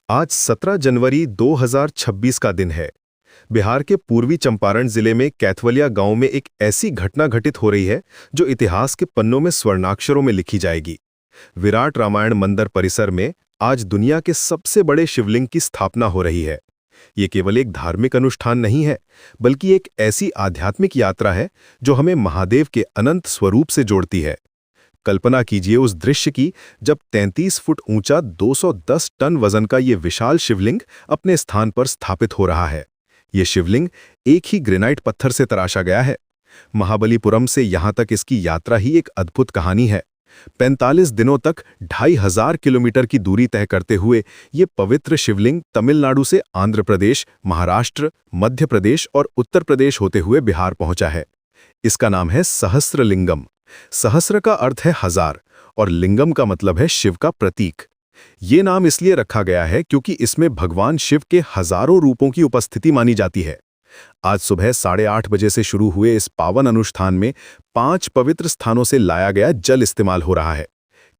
आज 17 जनवरी 2026 का दिन है। बिहार के पूर्वी चंपारण जिले में कैथवलिया गांव में एक ऐसी घटना घटित हो रही है जो इतिहास के पन्नों में स्वर्णाक्षरों में लिखी जाएगी। विराट रामायण मंदिर परिसर में आज दुनिया के सबसे बड़े शिवलिंग की स्थापना हो रही है। ये केवल एक धार्मिक अनुष्ठान नहीं है, बल्कि एक ऐसी आध्यात्मिक यात्रा है जो हमें महादेव के अनंत स्वरूप से जोड़ती है। कल्पना कीजिए उस दृश्य की जब 33 फुट ऊंचा 210 टन वजन का ये विशाल शिवलिंग अपने स्थान पर स्थापित हो रहा है। ये शिवलिंग एक ही ग्रेनाइट पत्थर से तराशा गया है। महाबलीपुरम से यहां तक इसकी यात्रा ही एक अद्भुत कहानी है। 45 दिनों तक 2500 किलोमीटर की दूरी तय करते हुए ये पवित्र शिवलिंग तमिलनाडु से आंध्र प्रदेश, महाराष्ट्र, मध्य प्रदेश और उत्तर प्रदेश होते हुए बिहार पहुंचा है। इसका नाम है सहस्त्रलिंगम। सहस्र का अर्थ है हजार और लिंगम का मतलब है शिव का प्रतीक। ये नाम इसलिए रखा गया है क्योंकि इसमें भगवान शिव के हजारों रूपों की उपस्थिति मानी जाती है। आज सुबह 8:30 बजे से शुरू हुए इस पावन अनुष्ठान में 5 पवित्र स्थानों से लाया गया जल इस्तेमाल हो रहा है।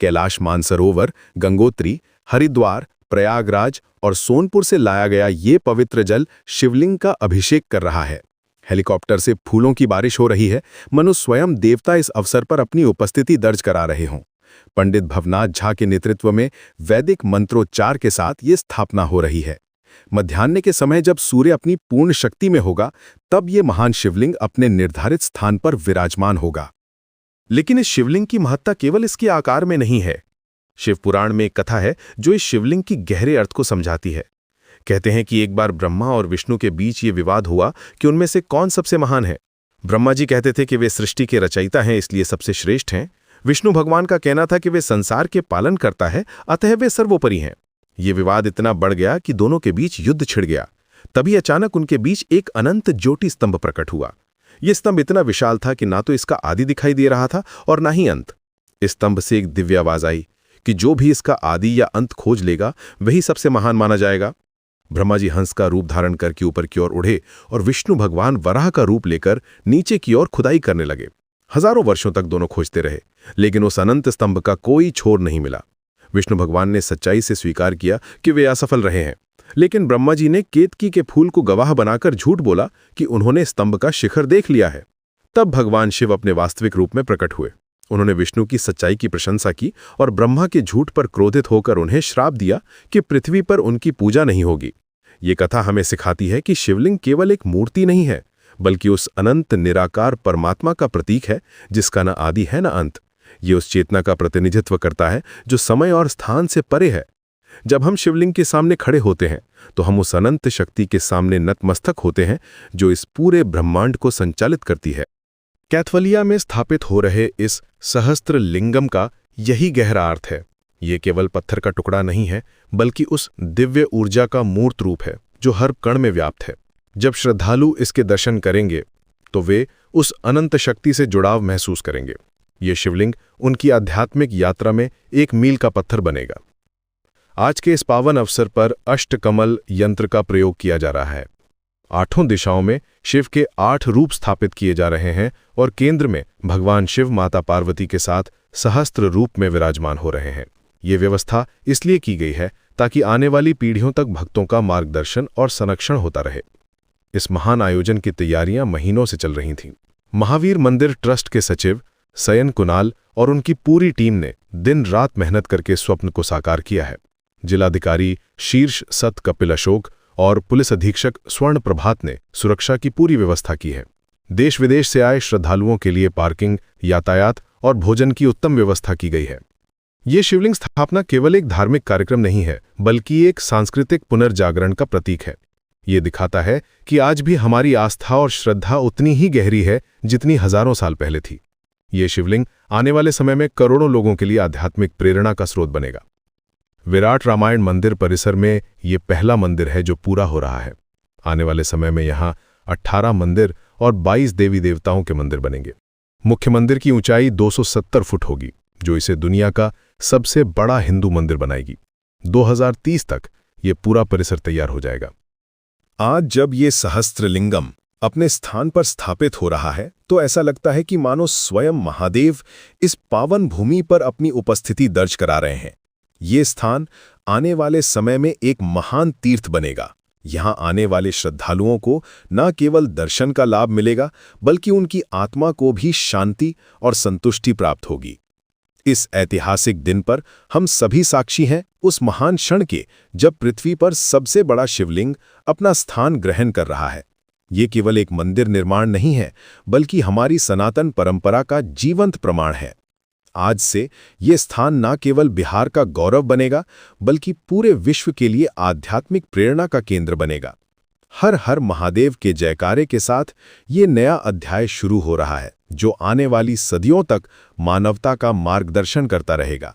कैलाश मानसरोवर, गंगोत्री, हरिद्वार, प्रयागराज और सोनपुर से लाया गया ये पवित्र जल शिवलिंग का अभिषेक कर रहा है। हेलीकॉप्टर से फूलों की बारिश हो रही है, मनु स्वयं देवता इस अवसर पर अपनी उपस्थिति दर्ज करा रहे हों। पंडित भवनाथ झा के नेतृत्व में वैदिक मंत्रोच्चार के साथ ये स्थापना हो रही है। मध्याह्न के समय जब सूर्य अपनी पूर्ण शक्ति में होगा, तब ये महान शिवलिंग अपने निर्धारित स्थान पर विराजमान होगा। लेकिन इस शिवलिंग की महत्ता केवल इसके आकार में नहीं है। शिव पुराण में एक कथा है जो इस शिवलिंग की गहरे अर्थ को समझाती है। कहते हैं कि एक बार ब्रह्मा और विष्णु के बीच ये विवाद हुआ कि उनमें से कौन सबसे महान है। ब्रह्मा जी कहते थे कि वे सृष्टि के रचयिता हैं, इसलिए सबसे श्रेष्ठ हैं। विष्णु भगवान का कहना था कि वे संसार के पालन करता है, अतः वे सर्वोपरि हैं। ये विवाद इतना बढ़ गया कि दोनों के बीच युद्ध छिड़ गया। तभी अचानक उनके बीच एक अनंत ज्योति स्तंभ प्रकट हुआ। यह स्तंभ इतना विशाल था कि ना तो इसका आदि दिखाई दे रहा था और ना ही अंत। इस स्तंभ से एक दिव्य आवाज आई कि जो भी इसका आदि या अंत खोज लेगा वही सबसे महान माना जाएगा। ब्रह्मा जी हंस का रूप धारण करके ऊपर की ओर उड़े और विष्णु भगवान वराह का रूप लेकर नीचे की ओर खुदाई करने लगे। हजारों वर्षों तक दोनों खोजते रहे, लेकिन उस अनंत स्तंभ का कोई छोर नहीं मिला। विष्णु भगवान ने सच्चाई से स्वीकार किया कि वे असफल रहे हैं, लेकिन ब्रह्मा जी ने केतकी के फूल को गवाह बनाकर झूठ बोला कि उन्होंने स्तंभ का शिखर देख लिया है। तब भगवान शिव अपने वास्तविक रूप में प्रकट हुए। उन्होंने विष्णु की सच्चाई की प्रशंसा की और ब्रह्मा के झूठ पर क्रोधित होकर उन्हें श्राप दिया कि पृथ्वी पर उनकी पूजा नहीं होगी। ये कथा हमें सिखाती है कि शिवलिंग केवल एक मूर्ति नहीं है, बल्कि उस अनंत निराकार परमात्मा का प्रतीक है जिसका न आदि है न अंत। ये उस चेतना का प्रतिनिधित्व करता है जो समय और स्थान से परे है। जब हम शिवलिंग के सामने खड़े होते हैं तो हम उस अनंत शक्ति के सामने नतमस्तक होते हैं जो इस पूरे ब्रह्मांड को संचालित करती है। कैथवलिया में स्थापित हो रहे इस सहस्त्र लिंगम का यही गहरा अर्थ है। ये केवल पत्थर का टुकड़ा नहीं है, बल्कि उस दिव्य ऊर्जा का मूर्त रूप है जो हर कण में व्याप्त है। जब श्रद्धालु इसके दर्शन करेंगे तो वे उस अनंत शक्ति से जुड़ाव महसूस करेंगे। ये शिवलिंग उनकी आध्यात्मिक यात्रा में एक मील का पत्थर बनेगा। आज के इस पावन अवसर पर अष्टकमल यंत्र का प्रयोग किया जा रहा है। 8 दिशाओं में शिव के 8 रूप स्थापित किए जा रहे हैं और केंद्र में भगवान शिव माता पार्वती के साथ सहस्त्र रूप में विराजमान हो रहे हैं। ये व्यवस्था इसलिए की गई है ताकि आने वाली पीढ़ियों तक भक्तों का मार्गदर्शन और संरक्षण होता रहे। इस महान आयोजन की तैयारियां महीनों से चल रही थीं। महावीर मंदिर ट्रस्ट के सचिव सयन कुणाल और उनकी पूरी टीम ने दिन रात मेहनत करके स्वप्न को साकार किया है। जिलाधिकारी शीर्ष सत कपिल अशोक और पुलिस अधीक्षक स्वर्ण प्रभात ने सुरक्षा की पूरी व्यवस्था की है। देश विदेश से आए श्रद्धालुओं के लिए पार्किंग, यातायात और भोजन की उत्तम व्यवस्था की गई है। ये शिवलिंग स्थापना केवल एक धार्मिक कार्यक्रम नहीं है, बल्कि एक सांस्कृतिक पुनर्जागरण का प्रतीक है। ये दिखाता है कि आज भी हमारी आस्था और श्रद्धा उतनी ही गहरी है जितनी हजारों साल पहले थी। ये शिवलिंग आने वाले समय में करोड़ों लोगों के लिए आध्यात्मिक प्रेरणा का स्रोत बनेगा। विराट रामायण मंदिर परिसर में ये पहला मंदिर है जो पूरा हो रहा है। आने वाले समय में यहाँ 18 मंदिर और 22 देवी देवताओं के मंदिर बनेंगे। मुख्य मंदिर की ऊंचाई 270 फुट होगी, जो इसे दुनिया का सबसे बड़ा हिंदू मंदिर बनाएगी। 2030 तक ये पूरा परिसर तैयार हो जाएगा। आज जब ये सहस्त्रलिंगम अपने स्थान पर स्थापित हो रहा है तो ऐसा लगता है कि मानो स्वयं महादेव इस पावन भूमि पर अपनी उपस्थिति दर्ज करा रहे हैं। ये स्थान आने वाले समय में एक महान तीर्थ बनेगा। यहाँ आने वाले श्रद्धालुओं को न केवल दर्शन का लाभ मिलेगा, बल्कि उनकी आत्मा को भी शांति और संतुष्टि प्राप्त होगी। इस ऐतिहासिक दिन पर हम सभी साक्षी हैं उस महान क्षण के, जब पृथ्वी पर सबसे बड़ा शिवलिंग अपना स्थान ग्रहण कर रहा है। ये केवल एक मंदिर निर्माण नहीं है, बल्कि हमारी सनातन परंपरा का जीवंत प्रमाण है। आज से ये स्थान न केवल बिहार का गौरव बनेगा, बल्कि पूरे विश्व के लिए आध्यात्मिक प्रेरणा का केंद्र बनेगा। हर हर महादेव के जयकारे के साथ ये नया अध्याय शुरू हो रहा है, जो आने वाली सदियों तक मानवता का मार्गदर्शन करता रहेगा।